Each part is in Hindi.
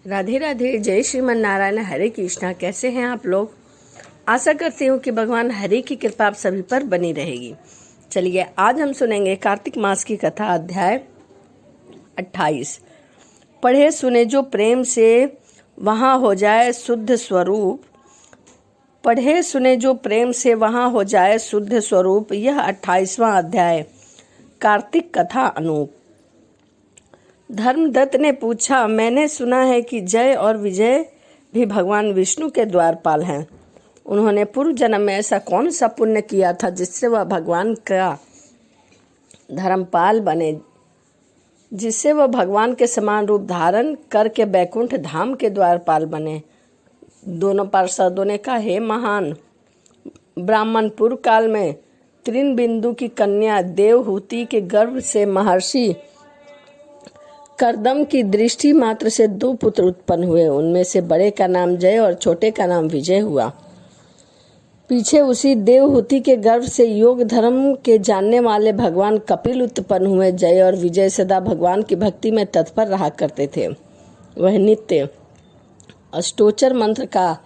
राधे राधे। जय श्रीमन नारायण। हरे कृष्णा। कैसे हैं आप लोग? आशा करती हूँ कि भगवान हरि की कृपा आप सभी पर बनी रहेगी। चलिए आज हम सुनेंगे कार्तिक मास की कथा, अध्याय 28। पढ़े सुने जो प्रेम से वहाँ हो जाए शुद्ध स्वरूप। पढ़े सुने जो प्रेम से वहाँ हो जाए शुद्ध स्वरूप। यह 28वां अध्याय, कार्तिक कथा अनूप। धर्मदत्त ने पूछा, मैंने सुना है कि जय और विजय भी भगवान विष्णु के द्वारपाल हैं। उन्होंने पूर्व जन्म में ऐसा कौन सा पुण्य किया था जिससे वह भगवान का धर्मपाल बने, जिससे वह भगवान के समान रूप धारण करके बैकुंठ धाम के द्वारपाल बने। दोनों पार्षदों ने कहा, हे महान ब्राह्मण, पूर्व काल में त्रिनबिंदु की कन्या देवहूति के गर्भ से महर्षि कर्दम की दृष्टि मात्र से 2 पुत्र उत्पन्न हुए। उनमें से बड़े का नाम जय और छोटे का नाम विजय हुआ। पीछे उसी देवहूति के गर्भ से योग धर्म के जानने वाले भगवान कपिल उत्पन्न हुए। जय और विजय सदा भगवान की भक्ति में तत्पर रहा करते थे। वह नित्य अष्टोच्चर मंत्र का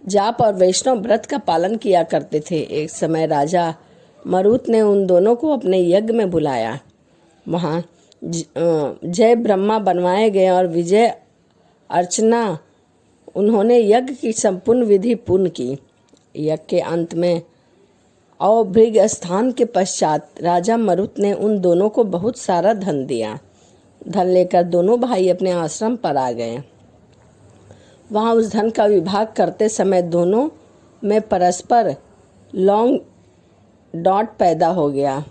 जाप और वैष्णव व्रत का पालन किया करते थे। एक समय राजा मरुत ने उन दोनों को अपने यज्ञ में बुलाया। वहाँ जय ब्रह्मा बनवाए गए और विजय अर्चना। उन्होंने यज्ञ की संपूर्ण विधि पूर्ण की। यज्ञ के अंत में अवभृग स्थान के पश्चात राजा मरुत ने उन दोनों को बहुत सारा धन दिया। धन लेकर दोनों भाई अपने आश्रम पर आ गए। वहां उस धन का विभाग करते समय दोनों में परस्पर लॉन्ग डॉट पैदा हो गया।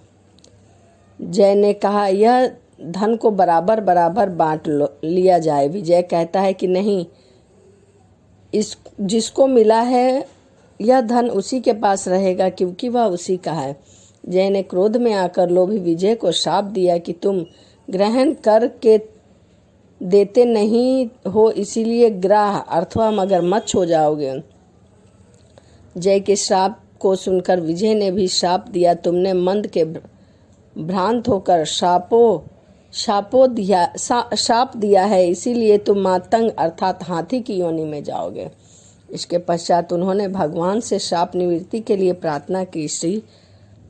जय ने कहा, यह धन को बराबर बराबर बांट लिया जाए। विजय कहता है कि नहीं, इस जिसको मिला है यह धन उसी के पास रहेगा क्योंकि वह उसी का है। जय ने क्रोध में आकर लोभी विजय को शाप दिया कि तुम ग्रहण करके देते नहीं हो, इसीलिए ग्राह अथवा मगरमच्छ हो जाओगे। जय के श्राप को सुनकर विजय ने भी श्राप दिया, तुमने मंद के भ्रांत होकर शाप दिया है, इसीलिए तुम मातंग अर्थात हाथी की योनि में जाओगे। इसके पश्चात उन्होंने भगवान से शाप निवृत्ति के लिए प्रार्थना की। श्री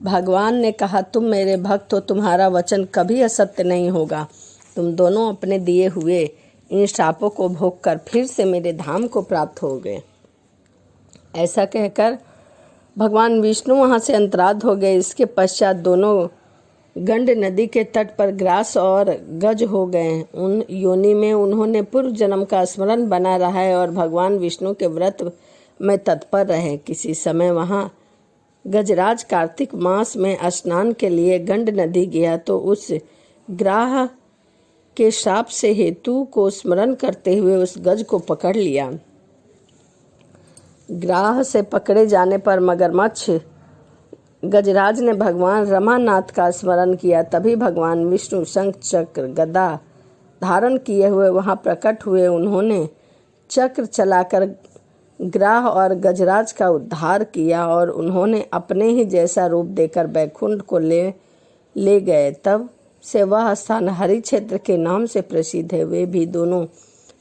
भगवान ने कहा, तुम मेरे भक्त हो, तुम्हारा वचन कभी असत्य नहीं होगा। तुम दोनों अपने दिए हुए इन शापों को भोग कर फिर से मेरे धाम को प्राप्त हो गए। ऐसा कहकर भगवान विष्णु वहाँ से अंतराध हो गए। इसके पश्चात दोनों गंड नदी के तट पर ग्रास और गज हो गए। उन योनि में उन्होंने पूर्व जन्म का स्मरण बना रहा है और भगवान विष्णु के व्रत में तत्पर रहे। किसी समय वहाँ गजराज कार्तिक मास में स्नान के लिए गंड नदी गया तो उस ग्राह के शाप से हेतु को स्मरण करते हुए उस गज को पकड़ लिया। ग्राह से पकड़े जाने पर मगरमच्छ गजराज ने भगवान रमानाथ का स्मरण किया। तभी भगवान विष्णु शंख चक्र गदा धारण किए हुए वहां प्रकट हुए। उन्होंने चक्र चलाकर ग्राह और गजराज का उद्धार किया और उन्होंने अपने ही जैसा रूप देकर बैकुंठ को ले गए। तब से वह स्थान हरि क्षेत्र के नाम से प्रसिद्ध है। वे भी दोनों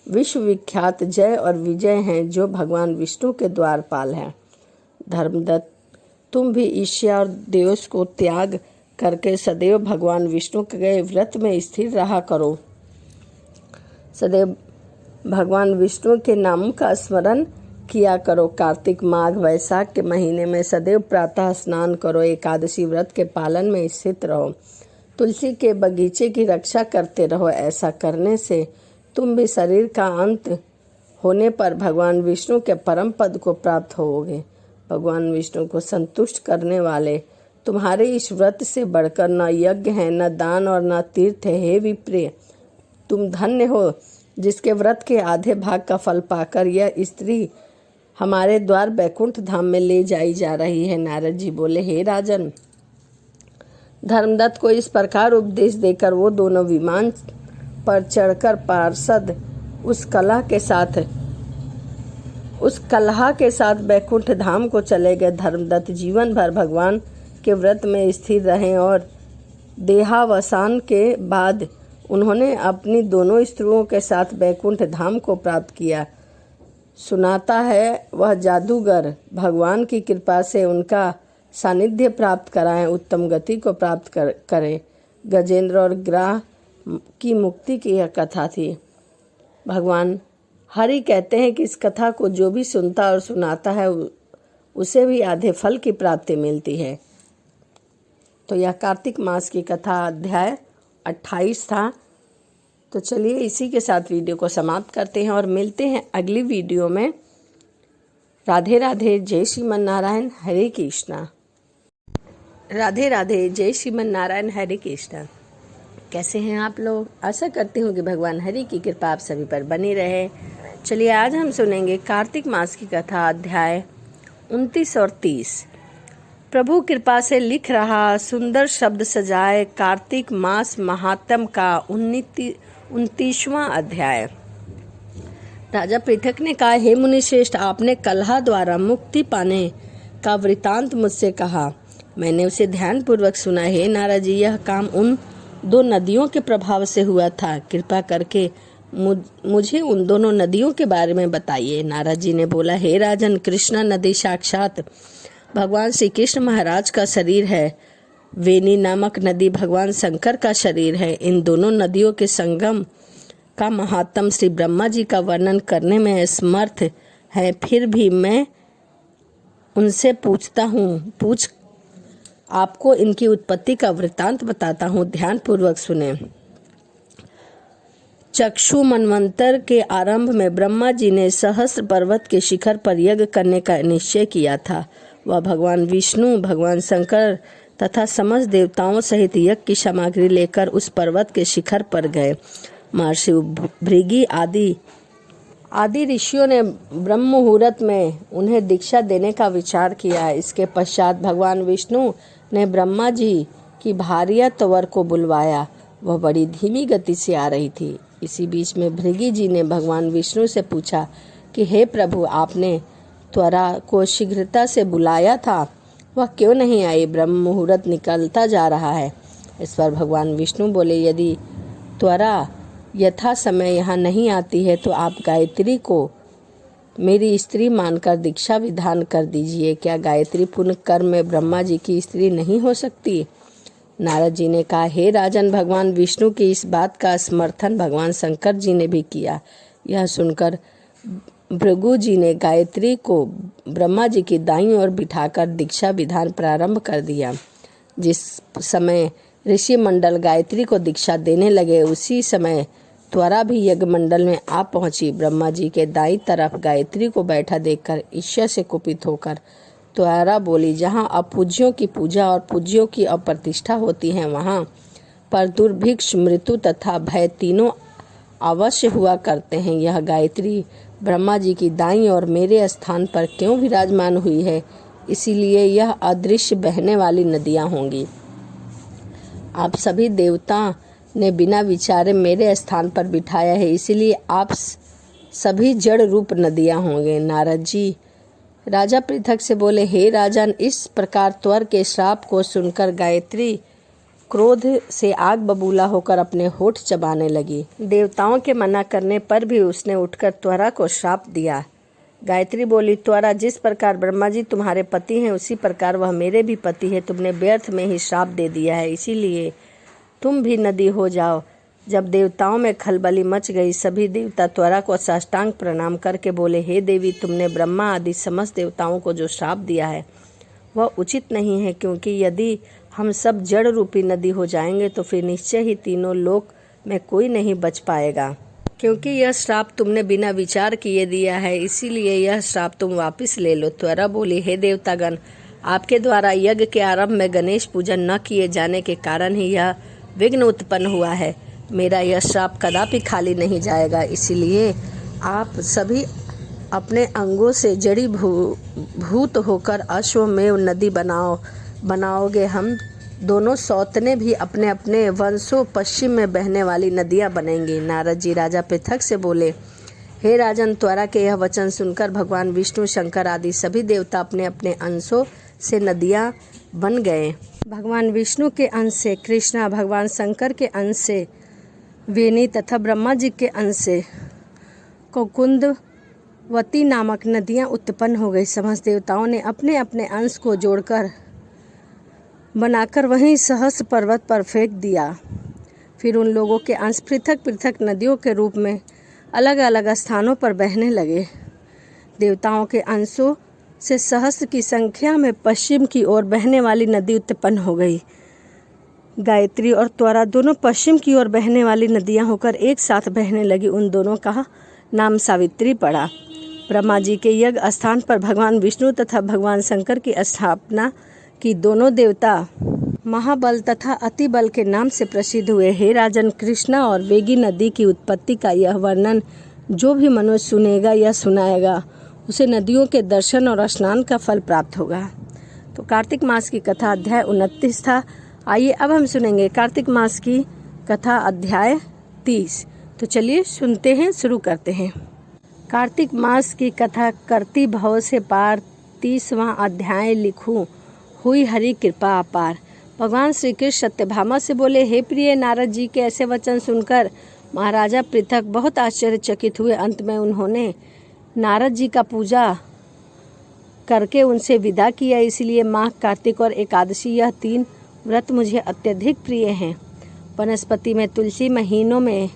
विश्वविख्यात जय और विजय हैं जो भगवान विष्णु के द्वारपाल हैं। धर्मदत्त, तुम भी ईर्ष्या और द्वेष को त्याग करके सदैव भगवान विष्णु के व्रत में स्थिर रहा करो। सदैव भगवान विष्णु के नाम का स्मरण किया करो। कार्तिक माघ वैशाख के महीने में सदैव प्रातः स्नान करो। एकादशी व्रत के पालन में स्थित रहो। तुलसी के बगीचे की रक्षा करते रहो। ऐसा करने से तुम भी शरीर का अंत होने पर भगवान विष्णु के परम पद को प्राप्त होोगे। भगवान विष्णु को संतुष्ट करने वाले तुम्हारे इस व्रत से बढ़कर न यज्ञ है, न दान और न तीर्थ है। हे विप्रिय, तुम धन्य हो जिसके व्रत के आधे भाग का फल पाकर यह स्त्री हमारे द्वार बैकुंठ धाम में ले जाई जा रही है। नारद जी बोले, हे राजन, धर्मदत्त को इस प्रकार उपदेश देकर वो दोनों विमान पर चढ़कर पार्षद उस कलहा के साथ बैकुंठ धाम को चले गए। धर्मदत्त जीवन भर भगवान के व्रत में स्थिर रहे और देहावसान के बाद उन्होंने अपनी दोनों स्त्रियों के साथ बैकुंठ धाम को प्राप्त किया। सुनाता है वह जादूगर भगवान की कृपा से उनका सानिध्य प्राप्त कराएं, उत्तम गति को प्राप्त करें। गजेंद्र और ग्राह की मुक्ति की यह कथा थी। भगवान हरि कहते हैं कि इस कथा को जो भी सुनता और सुनाता है उसे भी आधे फल की प्राप्ति मिलती है। तो यह कार्तिक मास की कथा अध्याय 28 था। तो चलिए इसी के साथ वीडियो को समाप्त करते हैं और मिलते हैं अगली वीडियो में। राधे राधे, जय श्रीमन नारायण, हरे कृष्णा। राधे राधे, जय श्रीमन नारायण, हरे कृष्णा। कैसे हैं आप लोग? आशा करती हूँ कि भगवान हरि की कृपा आप सभी पर बनी रहे। चलिए आज हम सुनेंगे कार्तिक मास की कथा अध्याय 29 और 30। प्रभु कृपा से लिख रहा सुंदर शब्द सजाए कार्तिक मास महात्म का 29वां अध्याय। राजा पृथक ने कहा, हे मुनि श्रेष्ठ, आपने कलहा द्वारा मुक्ति पाने का वृतांत मुझसे कहा। मैंने उसे ध्यान पूर्वक सुना। हे नारद जी, यह काम उन 2 नदियों के प्रभाव से हुआ था। कृपा करके मुझे उन दोनों नदियों के बारे में बताइए। नारद जी ने बोला, हे राजन, कृष्णा नदी साक्षात भगवान श्री कृष्ण महाराज का शरीर है। वेणी नामक नदी भगवान शंकर का शरीर है। इन दोनों नदियों के संगम का महात्म श्री ब्रह्मा जी का वर्णन करने में असमर्थ है। फिर भी मैं उनसे पूछता हूँ, आपको इनकी उत्पत्ति का वृतांत बताता हूँ, ध्यान पूर्वक सुने। चक्षु मनवंतर के आरंभ में ब्रह्मा जी ने सहस्त्र पर्वत के शिखर पर यज्ञ करने का निश्चय किया था। वह भगवान विष्णु, भगवान शंकर तथा समस्त देवताओं सहित यज्ञ की सामग्री लेकर उस पर्वत के शिखर पर गए। महर्षि भृगि आदि ऋषियों ने ब्रह्म मुहूर्त में उन्हें दीक्षा देने का विचार किया। इसके पश्चात भगवान विष्णु ने ब्रह्मा जी की भार्या तंवर को बुलवाया। वह बड़ी धीमी गति से आ रही थी। इसी बीच में भृगि जी ने भगवान विष्णु से पूछा कि हे प्रभु, आपने त्वरा को शीघ्रता से बुलाया था, वह क्यों नहीं आई? ब्रह्म मुहूर्त निकलता जा रहा है। इस पर भगवान विष्णु बोले, यदि त्वरा यथा समय यहाँ नहीं आती है तो आप गायत्री को मेरी स्त्री मानकर दीक्षा विधान कर दीजिए। क्या गायत्री पुण्य कर्म में ब्रह्मा जी की स्त्री नहीं हो सकती? नारद जी ने कहा, हे राजन, भगवान विष्णु की इस बात का समर्थन भगवान शंकर जी ने भी किया। यह सुनकर भृगु जी ने गायत्री को ब्रह्मा जी की दाईं ओर बिठाकर दीक्षा विधान प्रारंभ कर दिया। जिस समय ऋषि मंडल गायत्री को दीक्षा देने लगे, उसी समय त्वरा भी यज्ञ मंडल में आ पहुंची। ब्रह्मा जी के दाईं तरफ गायत्री को बैठा देखकर ईर्ष्या से कुपित होकर त्वरा बोली, जहाँ अपूज्यों की पूजा और पूज्यों की अप्रतिष्ठा होती है, वहाँ पर दुर्भिक्ष, मृत्यु तथा भय तीनों अवश्य हुआ करते हैं। यह गायत्री ब्रह्मा जी की दाईं और मेरे स्थान पर क्यों विराजमान हुई है? इसीलिए यह अदृश्य बहने वाली नदियाँ होंगी। आप सभी देवता ने बिना विचारे मेरे स्थान पर बिठाया है, इसीलिए आप सभी जड़ रूप नदियाँ होंगे। नारद जी राजा पृथक से बोले, हे राजन, इस प्रकार त्वर के श्राप को सुनकर गायत्री क्रोध से आग बबूला होकर अपने होठ चबाने लगी। देवताओं के मना करने पर भी उसने उठकर त्वरा को श्राप दिया। गायत्री बोली, त्वरा, जिस प्रकार ब्रह्मा जी तुम्हारे पति हैं उसी प्रकार वह मेरे भी पति है। तुमने व्यर्थ में ही श्राप दे दिया है, इसीलिए तुम भी नदी हो जाओ। जब देवताओं में खलबली मच गई, सभी देवता त्वरा को साष्टांग प्रणाम करके बोले, हे देवी, तुमने ब्रह्मा आदि समस्त देवताओं को जो श्राप दिया है वह उचित नहीं है, क्योंकि यदि हम सब जड़ रूपी नदी हो जाएंगे तो फिर निश्चय ही तीनों लोक में कोई नहीं बच पाएगा। क्योंकि यह श्राप तुमने बिना विचार किए दिया है, इसीलिए यह श्राप तुम वापस ले लो। त्वरा बोली, हे देवतागण, आपके द्वारा यज्ञ के आरंभ में गणेश पूजन न किए जाने के कारण ही यह विघ्न उत्पन्न हुआ है। मेरा यह श्राप कदापि खाली नहीं जाएगा, इसीलिए आप सभी अपने अंगों से जड़ी भूत होकर अश्वमेव नदी बनाओगे। हम दोनों सौतने भी अपने अपने वंशों पश्चिम में बहने वाली नदियां बनेंगी। नारद जी राजा पृथक से बोले, हे राजन, त्वरा के यह वचन सुनकर भगवान विष्णु, शंकर आदि सभी देवता अपने अपने अंशों से नदियां बन गए। भगवान विष्णु के अंश से कृष्णा, भगवान शंकर के अंश से वेणी तथा ब्रह्मा जी के अंश से कोकुंदवती नामक नदियां उत्पन्न हो गई। समस्त देवताओं ने अपने अपने अंश को जोड़कर बनाकर वहीं सहस्र पर्वत पर फेंक दिया। फिर उन लोगों के अंश पृथक पृथक नदियों के रूप में अलग अलग स्थानों पर बहने लगे। देवताओं के अंशों से सहस्र की संख्या में पश्चिम की ओर बहने वाली नदी उत्पन्न हो गई। गायत्री और त्वरा दोनों पश्चिम की ओर बहने वाली नदियां होकर एक साथ बहने लगी। उन दोनों का नाम सावित्री पड़ा। ब्रह्मा जी के यज्ञ स्थान पर भगवान विष्णु तथा भगवान शंकर की स्थापना की। दोनों देवता महाबल तथा अति बल के नाम से प्रसिद्ध हुए। हे राजन, कृष्णा और वेगी नदी की उत्पत्ति का यह वर्णन जो भी मनुष्य सुनेगा या सुनाएगा उसे नदियों के दर्शन और स्नान का फल प्राप्त होगा। तो कार्तिक मास की कथा अध्याय 29 था। आइए अब हम सुनेंगे कार्तिक मास की कथा अध्याय 30। तो चलिए सुनते हैं, शुरू करते हैं। कार्तिक मास की कथा करती भव से पार 30वां अध्याय लिखूं हुई हरि कृपा अपार। भगवान श्री कृष्ण सत्यभामा से बोले, हे प्रिय, नारद जी के ऐसे वचन सुनकर महाराजा पृथक बहुत आश्चर्यचकित हुए। अंत में उन्होंने नारद जी का पूजा करके उनसे विदा किया। इसलिए माघ, कार्तिक और एकादशी यह 3 व्रत मुझे अत्यधिक प्रिय हैं। वनस्पति में तुलसी, महीनों में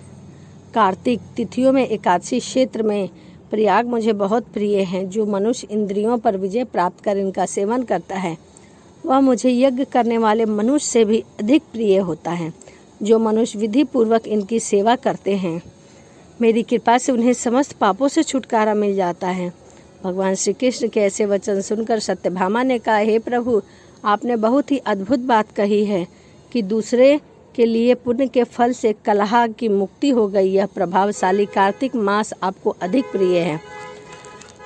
कार्तिक, तिथियों में एकादशी, क्षेत्र में प्रयाग मुझे बहुत प्रिय हैं। जो मनुष्य इंद्रियों पर विजय प्राप्त कर इनका सेवन करता है वह मुझे यज्ञ करने वाले मनुष्य से भी अधिक प्रिय होता है। जो मनुष्य विधि पूर्वक इनकी सेवा करते हैं मेरी कृपा से उन्हें समस्त पापों से छुटकारा मिल जाता है। भगवान श्री कृष्ण के ऐसे वचन सुनकर सत्यभामा ने कहा, हे प्रभु, आपने बहुत ही अद्भुत बात कही है कि दूसरे के लिए पुण्य के फल से कलह की मुक्ति हो गई। यह प्रभावशाली कार्तिक मास आपको अधिक प्रिय है,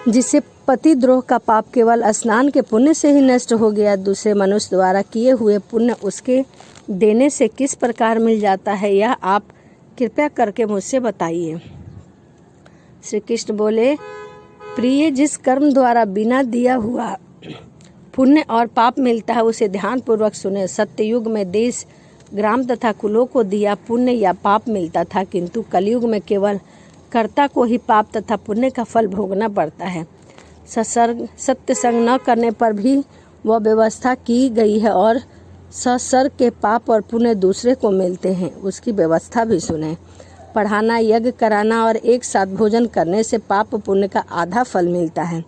जिससे पतिद्रोह का पाप केवल स्नान के पुण्य से ही नष्ट हो गया। दूसरे मनुष्य द्वारा किए हुए पुण्य उसके देने से किस प्रकार मिल जाता है, यह आप कृपया करके मुझसे बताइए। श्री कृष्ण बोले, प्रिय, जिस कर्म द्वारा बिना दिया हुआ पुण्य और पाप मिलता है उसे ध्यान पूर्वक सुने। सत्ययुग में देश, ग्राम तथा कुलों को दिया पुण्य या पाप मिलता था, किंतु कलयुग में केवल कर्ता को ही पाप तथा पुण्य का फल भोगना पड़ता है। सत्य संग न करने पर भी वह व्यवस्था की गई है और सत्सर्ग के पाप और पुण्य दूसरे को मिलते हैं, उसकी व्यवस्था भी सुने। पढ़ाना, यज्ञ कराना और एक साथ भोजन करने से पाप पुण्य का आधा फल मिलता है।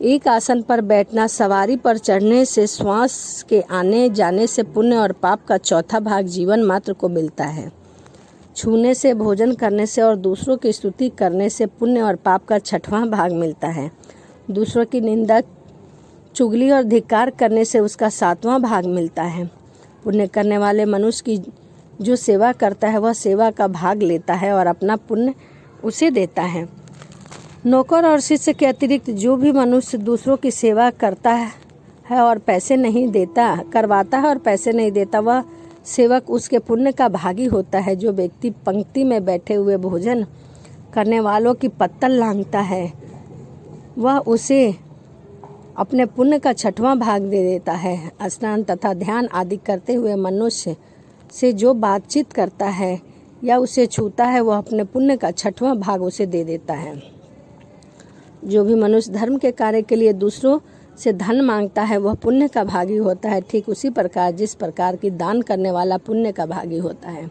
एक आसन पर बैठना, सवारी पर चढ़ने से, श्वास के आने जाने से पुण्य और पाप का चौथा भाग जीवन मात्र को मिलता है। छूने से, भोजन करने से और दूसरों की स्तुति करने से पुण्य और पाप का 6वां भाग मिलता है। दूसरों की निंदा, चुगली और धिक्कार करने से उसका 7वां भाग मिलता है। पुण्य करने वाले मनुष्य की जो सेवा करता है वह सेवा का भाग लेता है और अपना पुण्य उसे देता है। नौकर और शिष्य के अतिरिक्त जो भी मनुष्य दूसरों की सेवा करता है और पैसे नहीं देता, करवाता है और पैसे नहीं देता, वह सेवक उसके पुण्य का भागी होता है। जो व्यक्ति पंक्ति में बैठे हुए भोजन करने वालों की पत्तल लांघता है वह उसे अपने पुण्य का 6वां भाग दे देता है। स्नान तथा ध्यान आदि करते हुए मनुष्य से जो बातचीत करता है या उसे छूता है वह अपने पुण्य का 6वां भाग उसे दे देता है। जो भी मनुष्य धर्म के कार्य के लिए दूसरों से धन मांगता है वह पुण्य का भागी होता है। ठीक उसी प्रकार जिस प्रकार की दान करने वाला पुण्य का भागी होता है।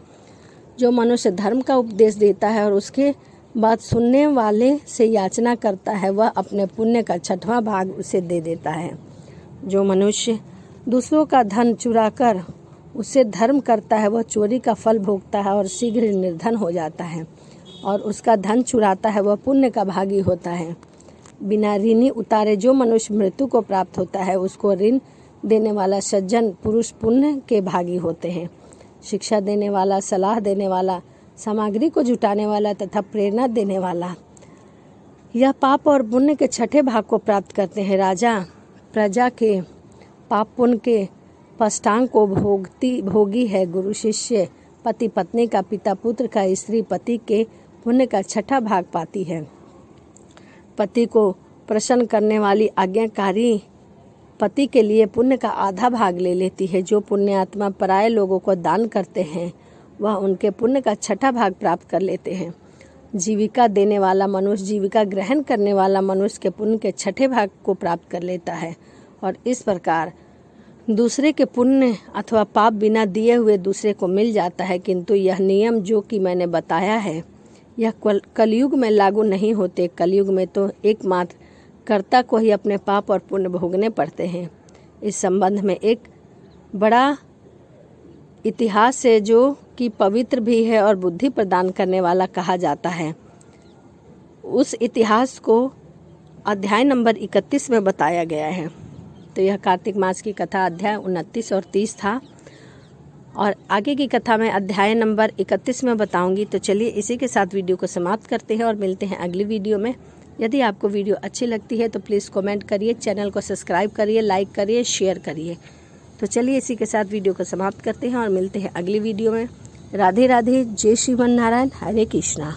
जो मनुष्य धर्म का उपदेश देता है और उसके बात सुनने वाले से याचना करता है वह अपने पुण्य का 6वां भाग उसे दे देता है। जो मनुष्य दूसरों का धन चुराकर उससे धर्म करता है वह चोरी का फल भोगता है और शीघ्र निर्धन हो जाता है, और उसका धन चुराता है वह पुण्य का भागी होता है। बिना ऋणी उतारे जो मनुष्य मृत्यु को प्राप्त होता है उसको ऋण देने वाला सज्जन पुरुष पुण्य के भागी होते हैं। शिक्षा देने वाला, सलाह देने वाला, सामग्री को जुटाने वाला तथा प्रेरणा देने वाला, यह पाप और पुण्य के 6ठे भाग को प्राप्त करते हैं। राजा प्रजा के पाप पुण्य के पष्टांग को भोगी है। गुरु शिष्य पति पत्नी का, पिता पुत्र का, स्त्री पति के पुण्य का 6ठा भाग पाती है। पति को प्रसन्न करने वाली आज्ञाकारी पति के लिए पुण्य का आधा भाग ले लेती है। जो पुण्य आत्मा पराये लोगों को दान करते हैं वह उनके पुण्य का छठा भाग प्राप्त कर लेते हैं। जीविका देने वाला मनुष्य, जीविका ग्रहण करने वाला मनुष्य के पुण्य के छठे भाग को प्राप्त कर लेता है और इस प्रकार दूसरे के पुण्य अथवा पाप बिना दिए हुए दूसरे को मिल जाता है। किंतु यह नियम जो कि मैंने बताया है यह कलयुग में लागू नहीं होते। कलयुग में तो एकमात्र कर्ता को ही अपने पाप और पुण्य भोगने पड़ते हैं। इस संबंध में एक बड़ा इतिहास है जो कि पवित्र भी है और बुद्धि प्रदान करने वाला कहा जाता है। उस इतिहास को अध्याय नंबर 31 में बताया गया है। तो यह कार्तिक मास की कथा अध्याय 29 और 30 था और आगे की कथा मैं अध्याय नंबर 31 में बताऊंगी। तो चलिए इसी के साथ वीडियो को समाप्त करते हैं और मिलते हैं अगली वीडियो में। यदि आपको वीडियो अच्छी लगती है तो प्लीज़ कमेंट करिए, चैनल को सब्सक्राइब करिए, लाइक करिए, शेयर करिए। तो चलिए इसी के साथ वीडियो को समाप्त करते हैं और मिलते हैं अगली वीडियो में। राधे राधे, जय श्रीमन नारायण, हरे कृष्णा।